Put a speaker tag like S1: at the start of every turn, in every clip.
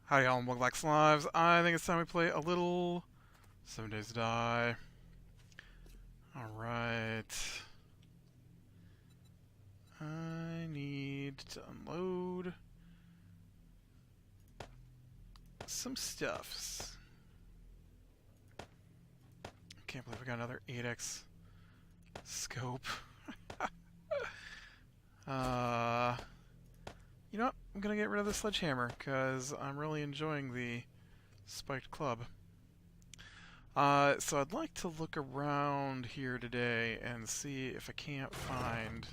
S1: Howdy y'all, and welcome back to Lives. I think it's time we play a little 7 Days to Die. Alright. I need to unload some stuffs. Can't believe I got another 8x scope. You know what? I'm gonna get rid of the sledgehammer because I'm really enjoying the spiked club. So I'd like to look around here today and see if I can't find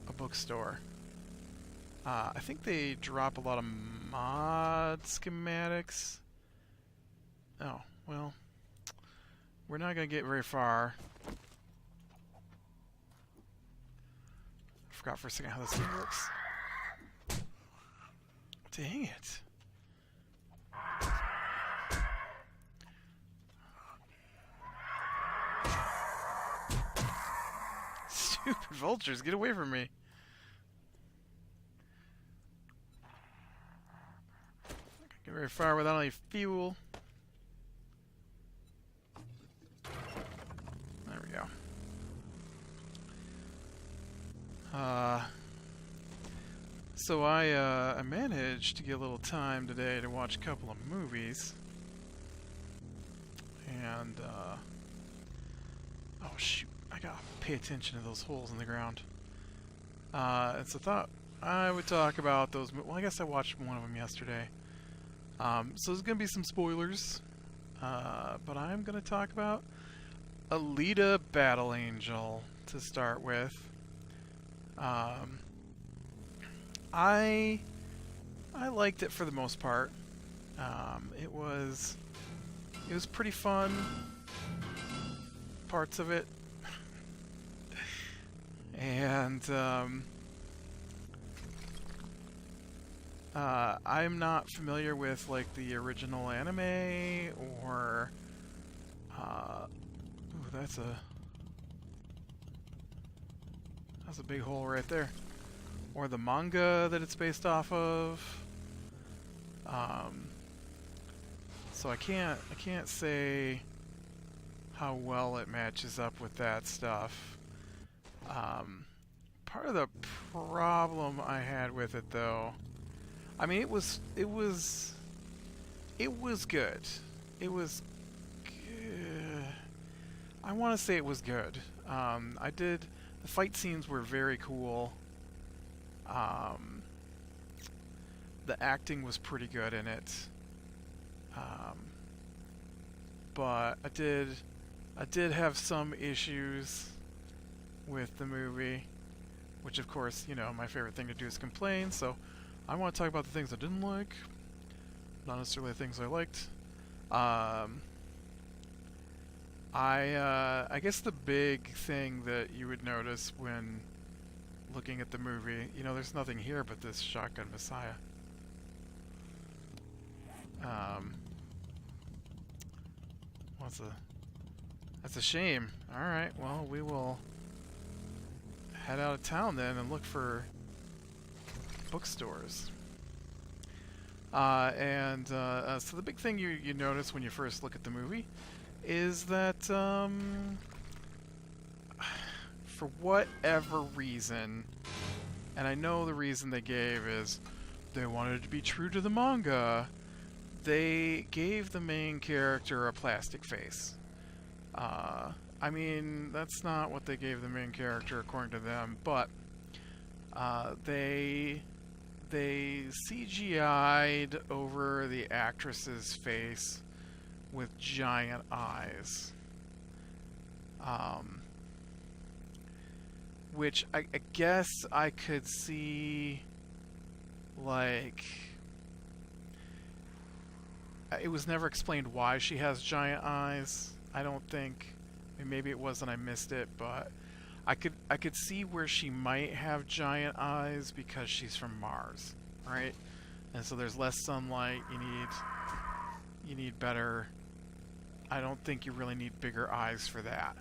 S1: a bookstore. I think they drop a lot of mod schematics. Oh, well, we're not going to get very far. I forgot for a second how this thing works. Dang it. Stupid vultures, get away from me. Not get very far without any fuel. There we go. So I managed to get a little time today to watch a couple of movies. And, oh shoot, I gotta pay attention to those holes in the ground. And so I thought I would talk about those. Well, I guess I watched one of them yesterday. So there's gonna be some spoilers. But I'm gonna talk about Alita Battle Angel to start with. I liked it for the most part. It was pretty fun. Parts of it, and I'm not familiar with like the original anime or ooh, that's a big hole right there. Or the manga that it's based off of. So I can't say how well it matches up with that stuff. Part of the problem I had with it, though, I mean, it was good. It was good. I want to say it was good. The fight scenes were very cool. The acting was pretty good in it. But I did have some issues with the movie, which of course, you know, my favorite thing to do is complain, so I want to talk about the things I didn't like, not necessarily the things I liked. I guess the big thing that you would notice when looking at the movie, you know, there's nothing here but this shotgun Messiah. That's a shame. Alright, well, we will head out of town then and look for bookstores. So the big thing you notice when you first look at the movie is that, for whatever reason, and I know the reason they gave is they wanted to be true to the manga, they gave the main character a plastic face. I mean, that's not what they gave the main character according to them, but they CGI'd over the actress's face with giant eyes. Which I guess I could see, like, it was never explained why she has giant eyes. I don't think. I mean, maybe it was and I missed it, but I could see where she might have giant eyes because she's from Mars, right? And so there's less sunlight. You need better. I don't think you really need bigger eyes for that.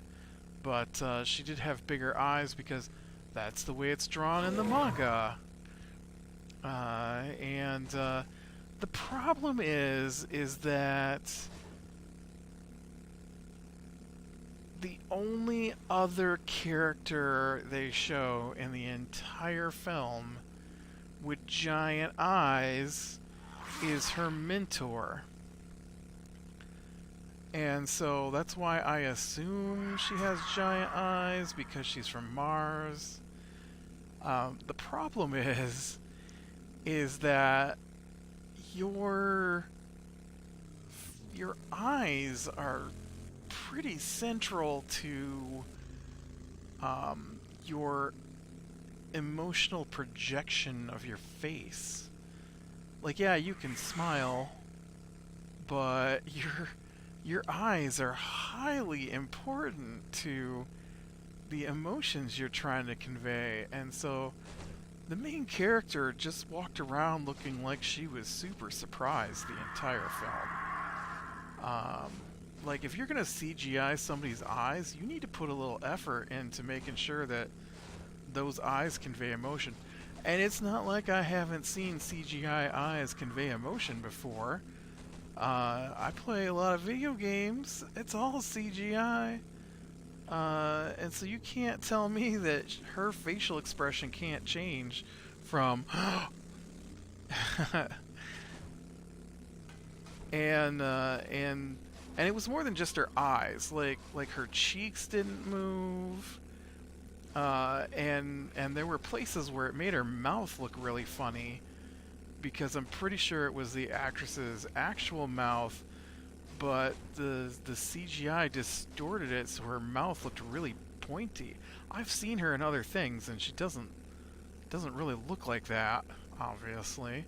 S1: But she did have bigger eyes because that's the way it's drawn in the manga. And the problem is that the only other character they show in the entire film with giant eyes is her mentor. And so that's why I assume she has giant eyes, because she's from Mars. The problem is that your eyes are pretty central to your emotional projection of your face. Like, yeah, you can smile, but your eyes are highly important to the emotions you're trying to convey. And so the main character just walked around looking like she was super surprised the entire film. Like, if you're going to CGI somebody's eyes, you need to put a little effort into making sure that those eyes convey emotion. And it's not like I haven't seen CGI eyes convey emotion before. I play a lot of video games. It's all CGI. And so you can't tell me that her facial expression can't change from and it was more than just her eyes. Like her cheeks didn't move. And there were places where it made her mouth look really funny, because I'm pretty sure it was the actress's actual mouth, but the CGI distorted it so her mouth looked really pointy. I've seen her in other things, and she doesn't really look like that, obviously.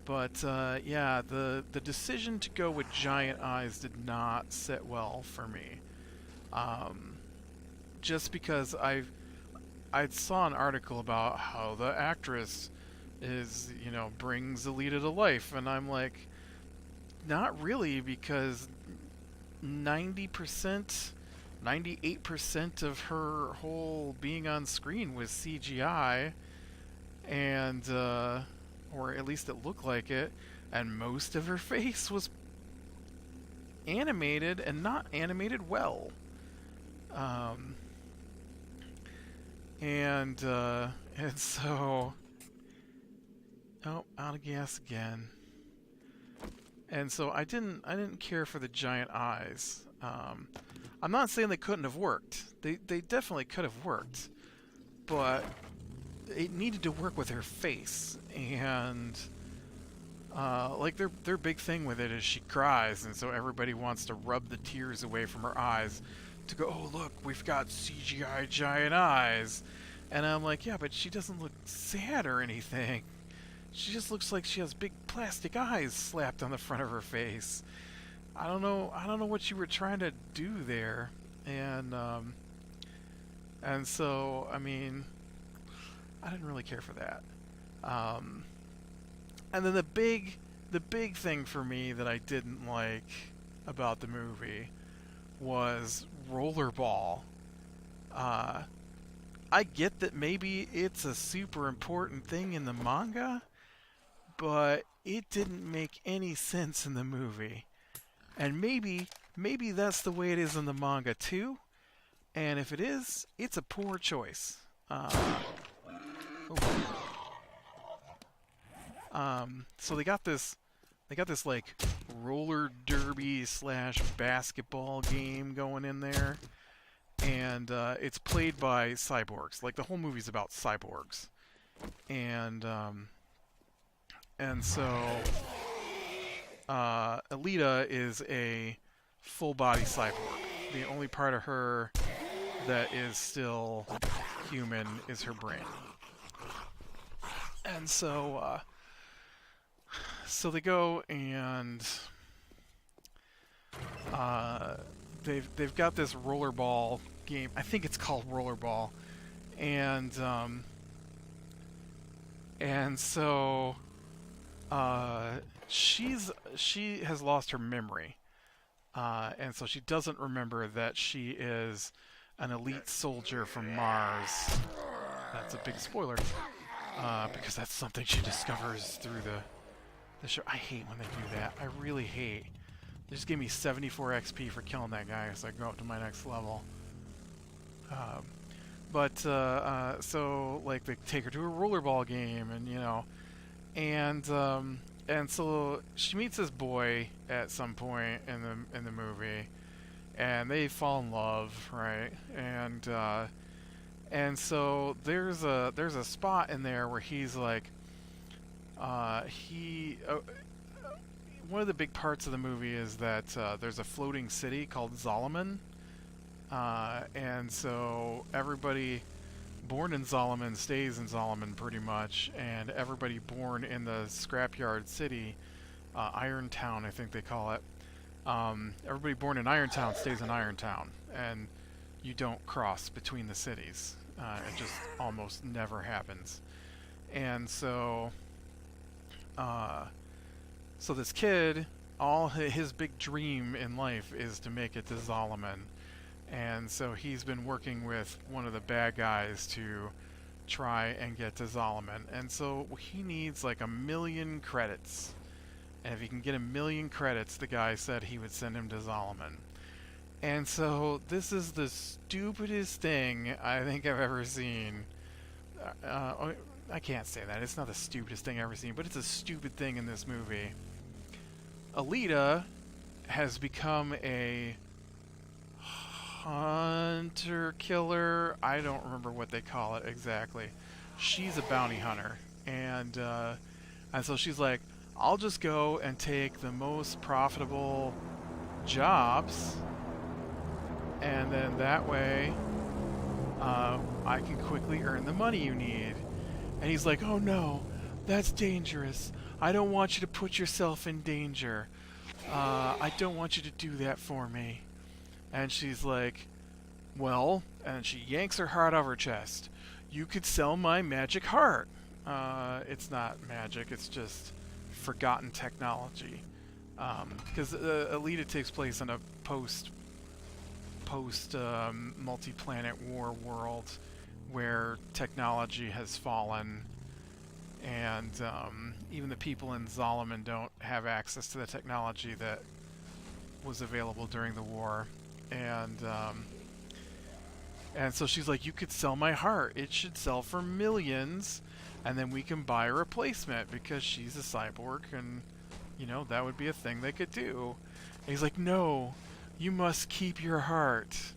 S1: But yeah, the decision to go with giant eyes did not sit well for me. Just because I saw an article about how the actress is, brings Alita to life, and I'm like, not really, because 90%, 98% of her whole being on screen was CGI, and or at least it looked like it, and most of her face was animated, and not animated well. And so, oh, out of gas again. And so I didn't care for the giant eyes. I'm not saying they couldn't have worked. They definitely could have worked, but it needed to work with her face. And like their big thing with it is she cries, and so everybody wants to rub the tears away from her eyes to go, oh look, we've got CGI giant eyes. And I'm like, yeah, but she doesn't look sad or anything. She just looks like she has big plastic eyes slapped on the front of her face. I don't know what you were trying to do there. And so, I mean, I didn't really care for that. And then the big thing for me that I didn't like about the movie was Rollerball. I get that maybe it's a super important thing in the manga, but it didn't make any sense in the movie. And maybe that's the way it is in the manga too. And if it is, it's a poor choice. So they got this like roller derby / basketball game going in there, and it's played by cyborgs. Like, the whole movie's about cyborgs, and so Alita is a full body cyborg. The only part of her that is still human is her brain. And so they go and they've got this rollerball game. I think it's called Rollerball, and so she has lost her memory, and so she doesn't remember that she is an elite soldier from Mars. That's a big spoiler, because that's something she discovers through the show. I hate when they do that. I really hate. They just gave me 74 XP for killing that guy, so I go up to my next level. So like they take her to a rollerball game, and and so she meets this boy at some point in the movie, and they fall in love, right? And so there's a spot in there where he's like, one of the big parts of the movie is that there's a floating city called Zolomon, and so everybody born in Zolomon stays in Zolomon pretty much, and everybody born in the scrapyard city, Irontown I think they call it, everybody born in Irontown stays in Irontown, and you don't cross between the cities. It just almost never happens. And so this kid, all his big dream in life is to make it to Zolomon. And so he's been working with one of the bad guys to try and get to Zolomon. And so he needs like 1,000,000 credits. And if he can get 1,000,000 credits, the guy said he would send him to Zolomon. And so this is the stupidest thing I think I've ever seen. I can't say that. It's not the stupidest thing I've ever seen, but it's a stupid thing in this movie. Alita has become a hunter killer. I don't remember what they call it exactly. She's a bounty hunter, and so she's like, I'll just go and take the most profitable jobs, and then that way I can quickly earn the money you need. And he's like, oh no, that's dangerous. I don't want you to put yourself in danger. I don't want you to do that for me. And she's like, well, and she yanks her heart out of her chest. You could sell my magic heart. It's not magic, it's just forgotten technology. Because Alita takes place in a post multi-planet war world where technology has fallen, and even the people in Zolomon don't have access to the technology that was available during the war. And so she's like, you could sell my heart. It should sell for millions, and then we can buy a replacement, because she's a cyborg, and that would be a thing they could do. And he's like, no, you must keep your heart.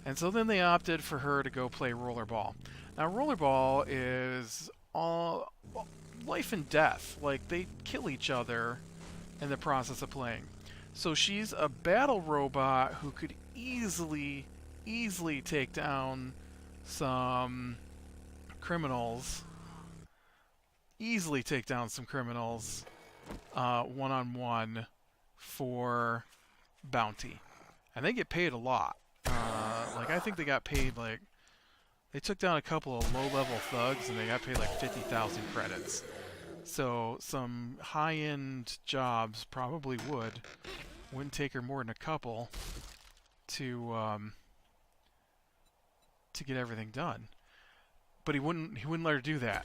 S1: And so then they opted for her to go play rollerball. Now rollerball is all life and death. Like, they kill each other in the process of playing. So she's a battle robot who could easily take down some criminals. One-on-one for bounty. And they get paid a lot. Like, I think they got paid, like, they took down a couple of low-level thugs, and they got paid like 50,000 credits. So some high-end jobs probably wouldn't take her more than a couple to get everything done. But he wouldn't let her do that.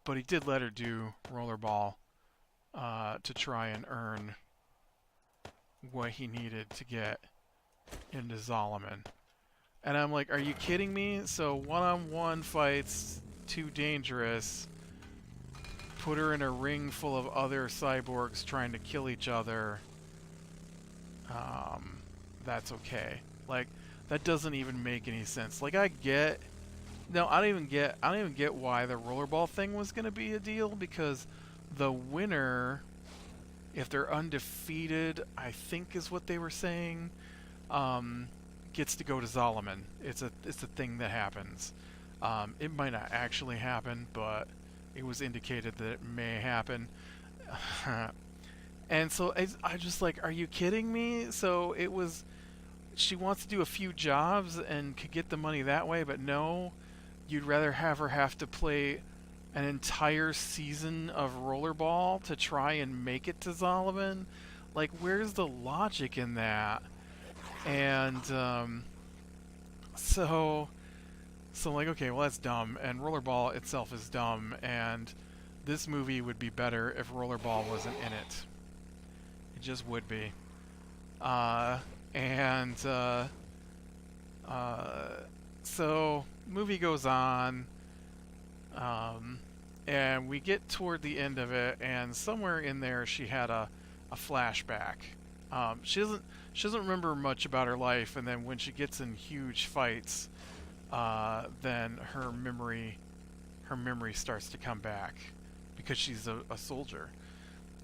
S1: But he did let her do rollerball to try and earn what he needed to get into Zolomon. And I'm like, are you kidding me? So one-on-one fights, too dangerous. Put her in a ring full of other cyborgs trying to kill each other. That's okay. Like, that doesn't even make any sense. Like, I don't even get why the rollerball thing was gonna be a deal, because the winner, if they're undefeated, I think is what they were saying, gets to go to Zolomon. It's a thing that happens. It might not actually happen, but it was indicated that it may happen. And so I just like, are you kidding me? So she wants to do a few jobs and could get the money that way, but no, you'd rather have her have to play an entire season of rollerball to try and make it to Zolomon? Like, where's the logic in that? And so So like, okay, well that's dumb, and Rollerball itself is dumb, and this movie would be better if Rollerball wasn't in it. It just would be. Uh, and so movie goes on, um, and we get toward the end of it, and somewhere in there she had a flashback. She doesn't remember much about her life, and then when she gets in huge fights, then her memory starts to come back because she's a soldier.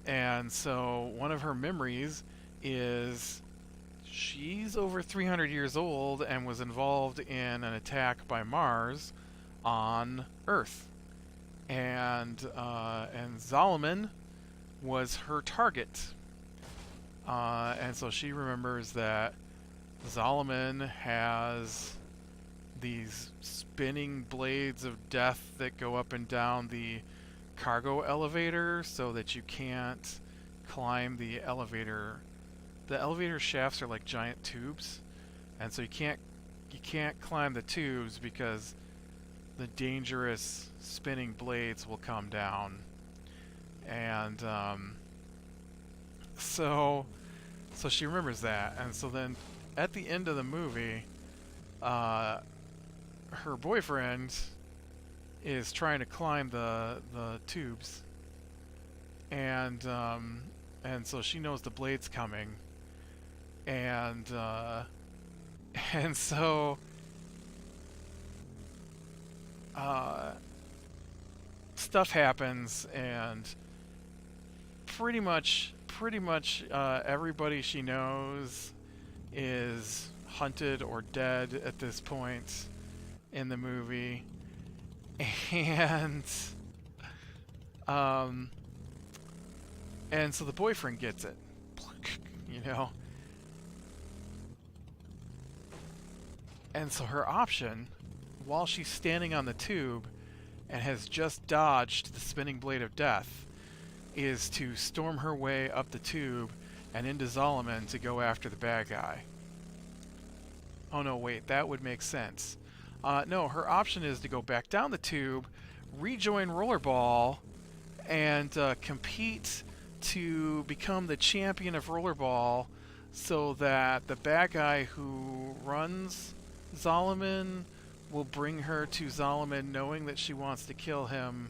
S1: And so one of her memories is she's over 300 years old and was involved in an attack by Mars on Earth. And Zalman was her target. And so she remembers that Zalman has these spinning blades of death that go up and down the cargo elevator so that you can't climb the elevator. The elevator shafts are like giant tubes, and so you can't climb the tubes because the dangerous spinning blades will come down. And so she remembers that, and so then at the end of the movie, her boyfriend is trying to climb the tubes, and so she knows the blade's coming, and and so stuff happens, and pretty much everybody she knows is hunted or dead at this point in the movie. And and so the boyfriend gets it, you know. And so her option, while she's standing on the tube and has just dodged the spinning blade of death, is to storm her way up the tube and into Zalman to go after the bad guy. Oh no, wait, that would make sense. No, her option is to go back down the tube, rejoin Rollerball, and compete to become the champion of Rollerball so that the bad guy who runs Zalman will bring her to Zalman knowing that she wants to kill him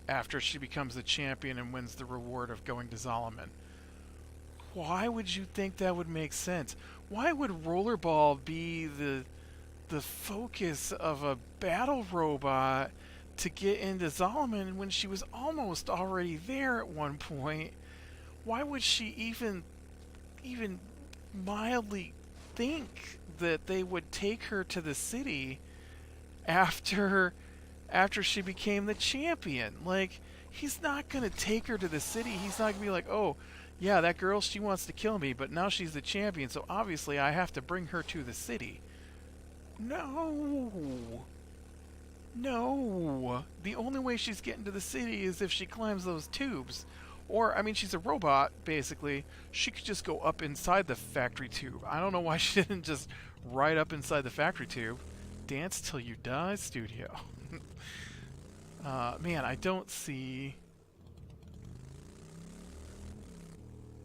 S1: after she becomes the champion and wins the reward of going to Zalman. Why would you think that would make sense? Why would Rollerball be the focus of a battle robot to get into Zalman when she was almost already there at one point? Why would she even mildly think that they would take her to the city after she became the champion? Like, he's not going to take her to the city. He's not going to be like, oh, yeah, that girl, she wants to kill me, but now she's the champion, so obviously I have to bring her to the city. No. No. The only way she's getting to the city is if she climbs those tubes. Or, I mean, she's a robot, basically. She could just go up inside the factory tube. I don't know why she didn't just ride up inside the factory tube. Dance Till You Die studio. Man, I don't see...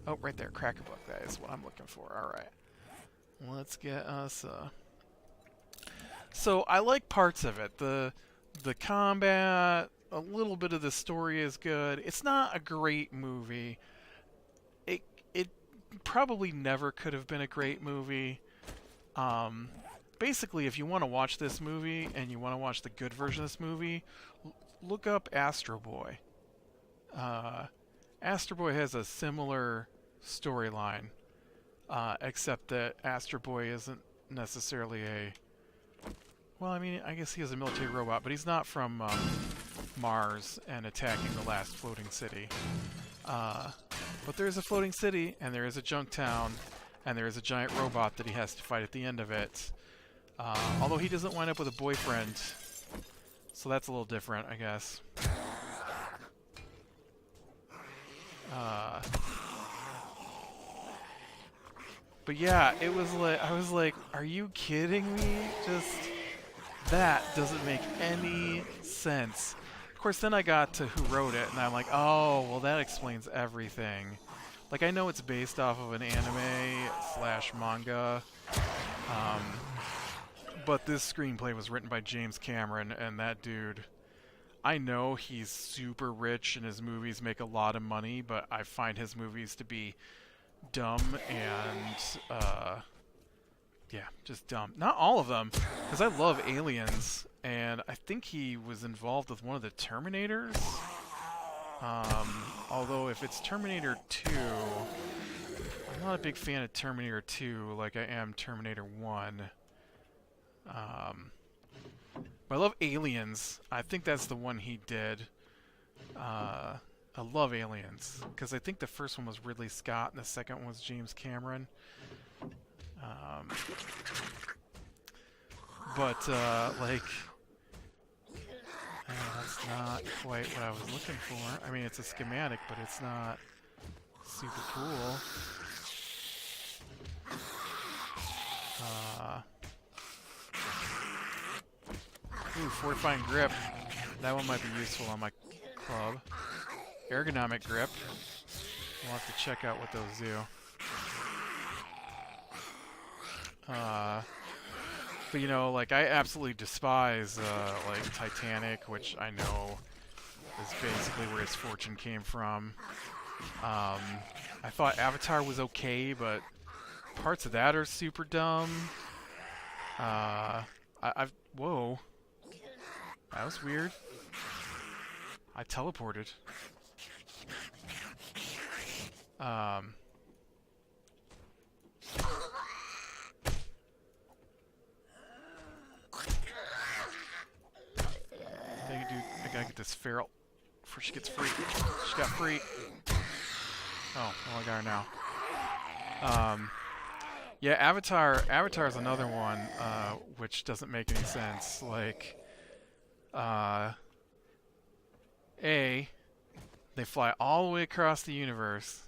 S1: Oh, right there, Crack-a-Book. That is what I'm looking for. Alright. Let's get us... So, I like parts of it. The combat, a little bit of the story is good. It's not a great movie. It probably never could have been a great movie. Basically, if you want to watch this movie, and you want to watch the good version of this movie, look up Astro Boy. Astro Boy has a similar storyline, except that Astro Boy isn't necessarily a... Well, I mean, I guess he is a military robot, but he's not from Mars and attacking the last floating city. But there is a floating city, and there is a junk town, and there is a giant robot that he has to fight at the end of it. Although he doesn't wind up with a boyfriend, so that's a little different, I guess. But yeah, it was like, I was like, are you kidding me? Just, that doesn't make any sense. Of course, then I got to who wrote it, and I'm like, oh, well, that explains everything. Like, I know it's based off of an anime slash manga, um, but this screenplay was written by James Cameron, and that dude, I know he's super rich and his movies make a lot of money, but I find his movies to be dumb and, yeah, just dumb. Not all of them, because I love Aliens, and I think he was involved with one of the Terminators. Although if it's Terminator 2, I'm not a big fan of Terminator 2 like I am Terminator 1. But I love Aliens. I think that's the one he did. I love Aliens, because I think the first one was Ridley Scott and the second one was James Cameron. Like, that's not quite what I was looking for. I mean, it's a schematic, but it's not super cool. Ooh, fortifying grip. That one might be useful on my club. Ergonomic grip. We'll have to check out what those do. But you know, like, I absolutely despise, like, Titanic, which I know is basically where his fortune came from. I thought Avatar was okay, but parts of that are super dumb. Whoa. That was weird. I teleported. I gotta get this feral before she gets free. She got free. Oh, well, I got her now. Yeah, Avatar is another one, which doesn't make any sense. Like, they fly all the way across the universe,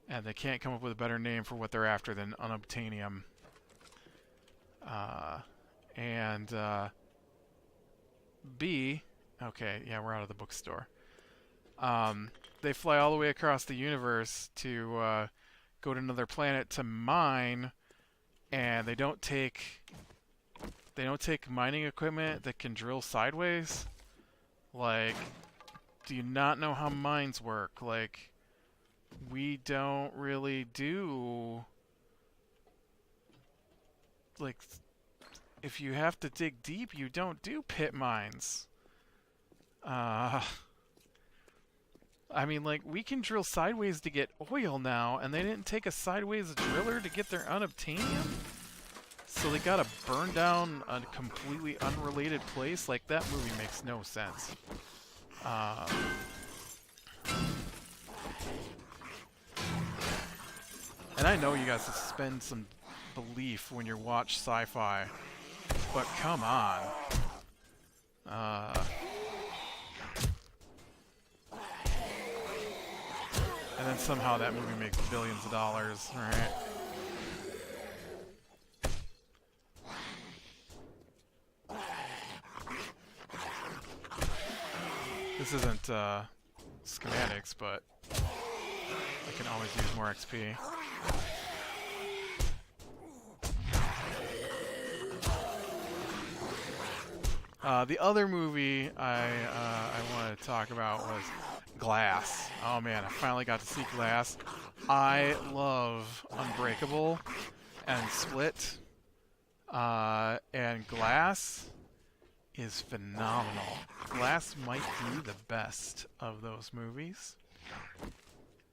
S1: and they can't come up with a better name for what they're after than unobtainium. B, okay, yeah, we're out of the bookstore. They fly all the way across the universe to go to another planet to mine, and they don't take mining equipment that can drill sideways. Like, do you not know how mines work? Like, we don't really do, like, if you have to dig deep, you don't do pit mines. I mean, like, we can drill sideways to get oil now, and they didn't take a sideways driller to get their unobtainium? So they gotta burn down a completely unrelated place? Like, that movie makes no sense. And I know you guys suspend some belief when you watch sci-fi, but come on. And then somehow that movie makes billions of dollars, right? This isn't schematics, but I can always use more XP. The other movie I wanted to talk about was Glass. Oh man, I finally got to see Glass. I love Unbreakable and Split. And Glass is phenomenal. Glass might be the best of those movies.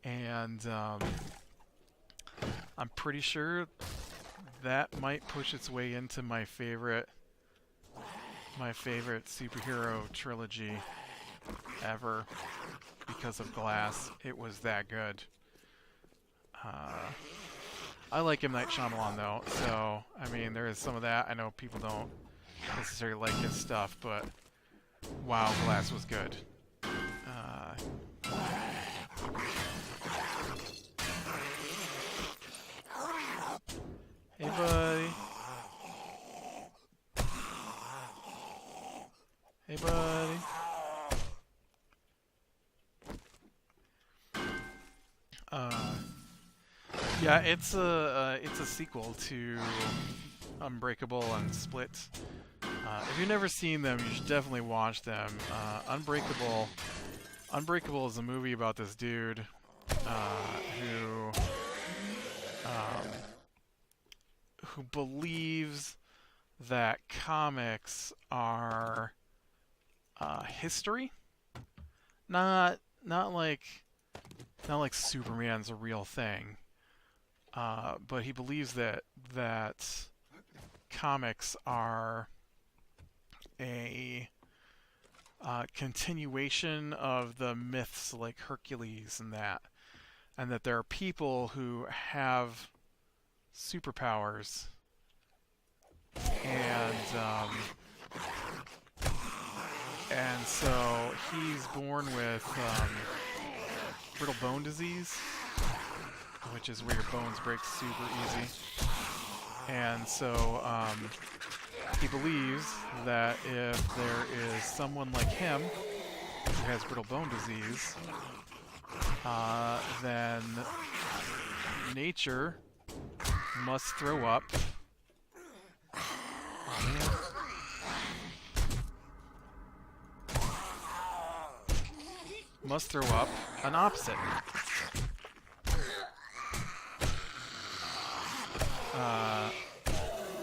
S1: And I'm pretty sure that might push its way into my favorite superhero trilogy ever because of Glass. It was that good. I like M. Night Shyamalan though, so I mean there is some of that. I know people don't necessarily like his stuff, but wow, Glass was good. Yeah, it's a sequel to Unbreakable and Split. If you've never seen them, you should definitely watch them. Unbreakable is a movie about this dude um, who believes that comics are history, not not like not like Superman's a real thing, but he believes that comics are a continuation of the myths like Hercules and that there are people who have superpowers, and so he's born with brittle bone disease, which is where your bones break super easy. And so he believes that if there is someone like him who has brittle bone disease, then nature must throw up. Must throw up an opposite.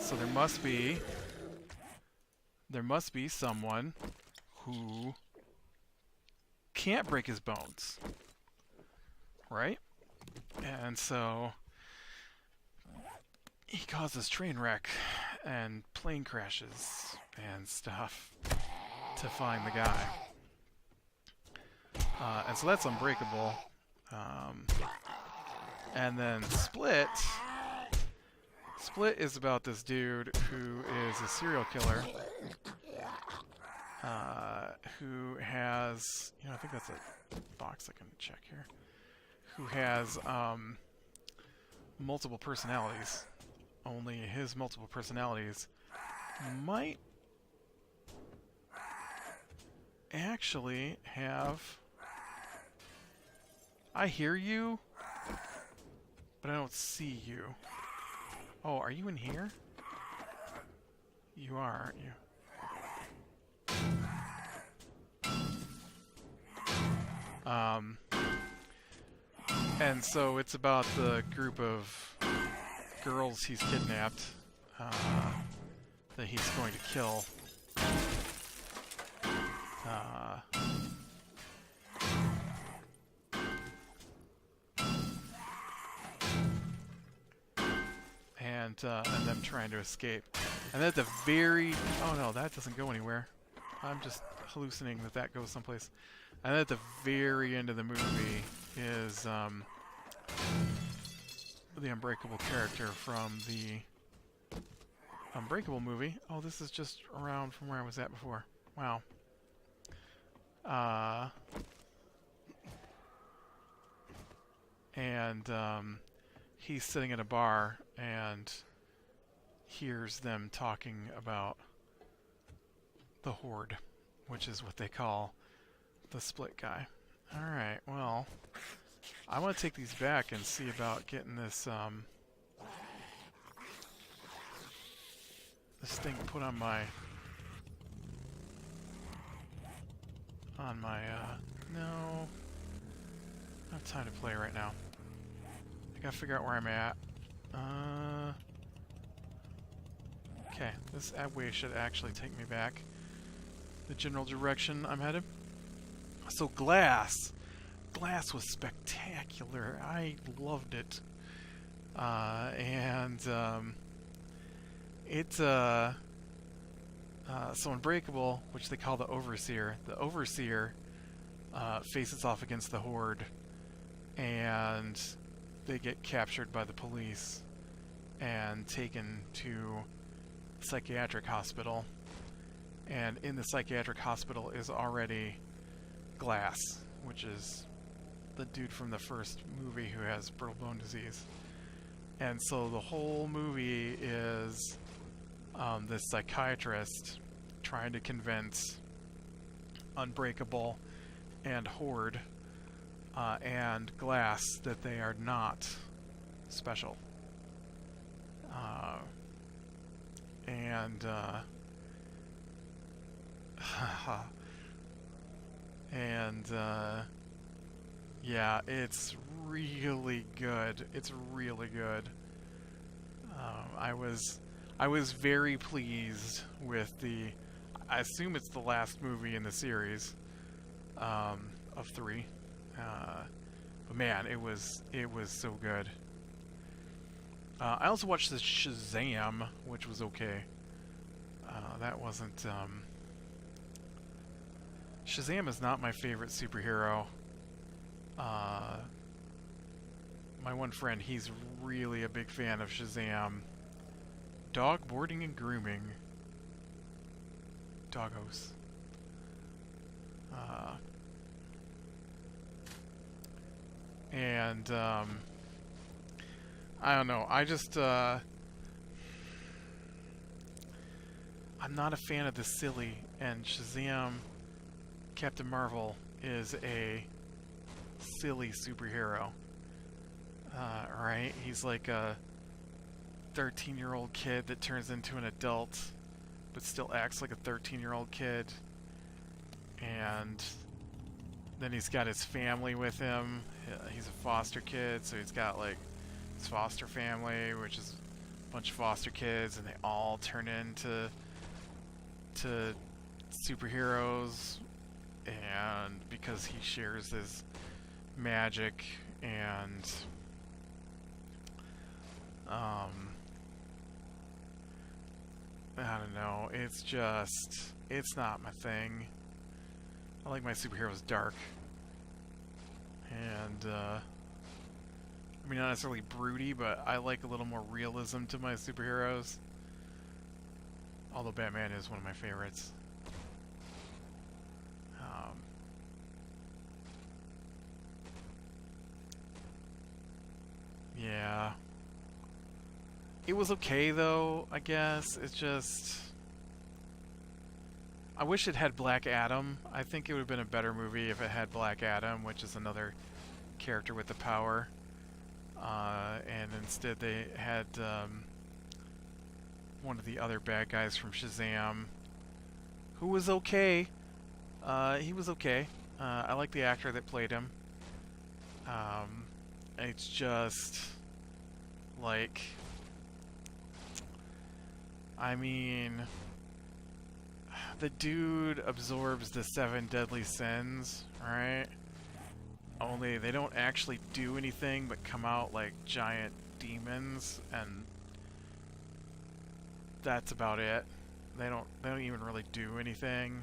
S1: So there must be someone who can't break his bones, right? And so he causes train wreck and plane crashes and stuff to find the guy. And so that's Unbreakable. And then Split. Split is about this dude who is a serial killer. Who has, I think that's a box I can check here. Who has multiple personalities. Only his multiple personalities might actually have... I hear you, but I don't see you. Oh, are you in here? You are, aren't you? And so it's about the group of girls he's kidnapped that he's going to kill. And them trying to escape. And then at the very... Oh no, that doesn't go anywhere. I'm just hallucinating that goes someplace. And then at the very end of the movie is the Unbreakable character from the Unbreakable movie. Oh, this is just around from where I was at before. Wow. He's sitting at a bar and hears them talking about the Horde, which is what they call the Split guy. Alright, well, I want to take these back and see about getting this this thing put on my no, I don't have time to play right now. I gotta figure out where I'm at. Okay, this way should actually take me back the general direction I'm headed. So Glass was spectacular. I loved it. So Unbreakable, which they call the Overseer. The Overseer faces off against the Horde, and they get captured by the police and taken to a psychiatric hospital. And in the psychiatric hospital is already Glass, which is the dude from the first movie who has brittle bone disease. And so the whole movie is this psychiatrist trying to convince Unbreakable and Horde and Glass that they are not special. Uh, and and yeah, it's really good. It's really good. I was very pleased with the. I assume it's the last movie in the series of three. But man, it was so good. I also watched the Shazam, which was okay. That wasn't. Shazam is not my favorite superhero. Uh, my one friend, he's really a big fan of Shazam. Dog boarding and grooming. Doggos. Uh, and I don't know. I'm not a fan of the silly, and Shazam, Captain Marvel, is a silly superhero. Right? He's like a 13-year-old kid that turns into an adult, but still acts like a 13-year-old kid. And then he's got his family with him. He's a foster kid, so he's got like his foster family, which is a bunch of foster kids, and they all turn into superheroes. And because he shares his magic and I don't know, it's not my thing. I like my superheroes dark. And I mean, not necessarily broody, but I like a little more realism to my superheroes. Although Batman is one of my favorites. Yeah. It was okay though, I guess. It's just I wish it had Black Adam. I think it would have been a better movie if it had Black Adam, which is another character with the power. And instead they had one of the other bad guys from Shazam, who was okay. He was okay. I like the actor that played him. It's just like, I mean, the dude absorbs the 7 deadly sins, right? Only they don't actually do anything but come out like giant demons, and that's about it. They don't even really do anything.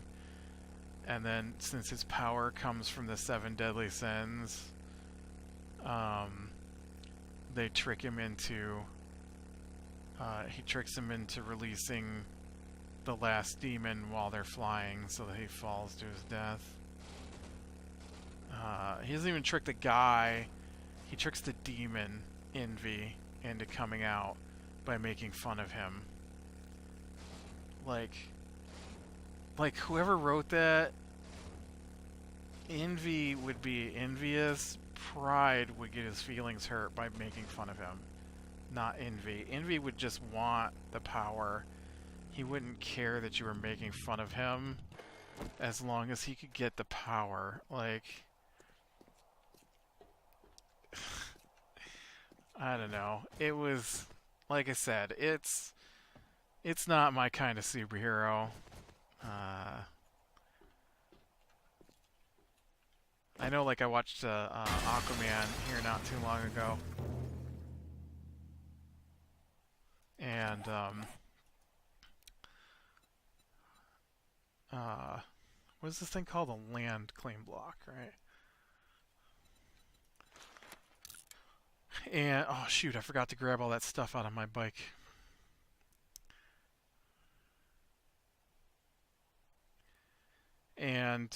S1: And then since his power comes from the 7 deadly sins, they trick him into he tricks him into releasing the last demon while they're flying, so that he falls to his death. He doesn't even trick the guy. He tricks the demon, Envy, into coming out by making fun of him. Like whoever wrote that, Envy would be envious. Pride would get his feelings hurt by making fun of him. Not Envy. Envy would just want the power. He wouldn't care that you were making fun of him as long as he could get the power. Like, I don't know. It was, like I said, it's not my kind of superhero. I know, like, I watched Aquaman here not too long ago. And, what is this thing called? A land claim block, right? And, oh shoot, I forgot to grab all that stuff out of my bike. And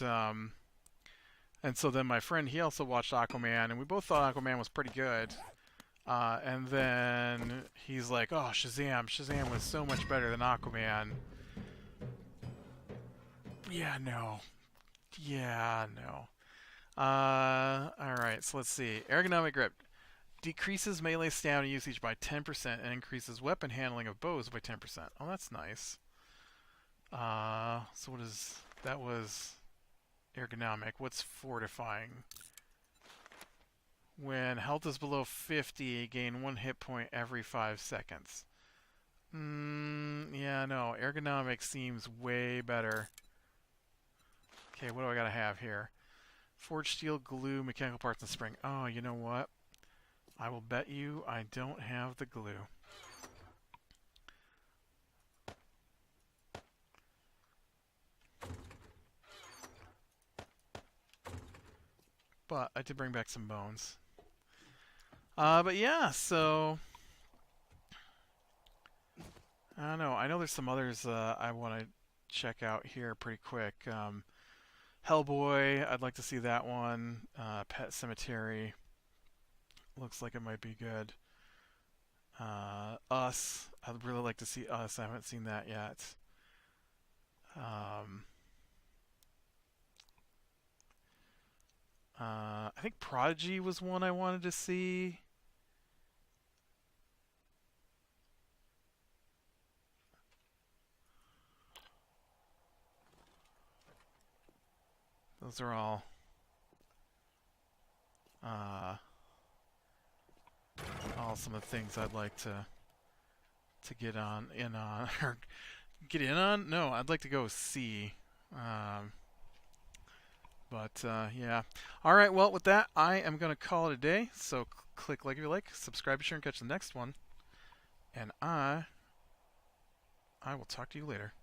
S1: so then my friend, he also watched Aquaman, and we both thought Aquaman was pretty good. And then he's like, "Oh, Shazam! Shazam was so much better than Aquaman." Yeah, no. Yeah, no. All right. So let's see. Ergonomic grip. decreases melee stamina usage by 10% and increases weapon handling of bows by 10%. Oh, that's nice. So what is... That was ergonomic. What's fortifying? When health is below 50, gain 1 hit point every 5 seconds. Yeah, no. Ergonomic seems way better. Okay, what do I gotta have here? Forged steel, glue, mechanical parts, and spring. Oh, you know what? I will bet you I don't have the glue. But I did bring back some bones. But yeah, so... I don't know. I know there's some others I want to check out here pretty quick. Hellboy, I'd like to see that one. Pet Cemetery. Looks like it might be good. Us. I'd really like to see Us. I haven't seen that yet. I think Prodigy was one I wanted to see. Those are all some of the things I'd like to get in on or get in on. No, I'd like to go see. But yeah. All right. Well, with that, I am going to call it a day. So click like if you like, subscribe, be sure and catch the next one. And I will talk to you later.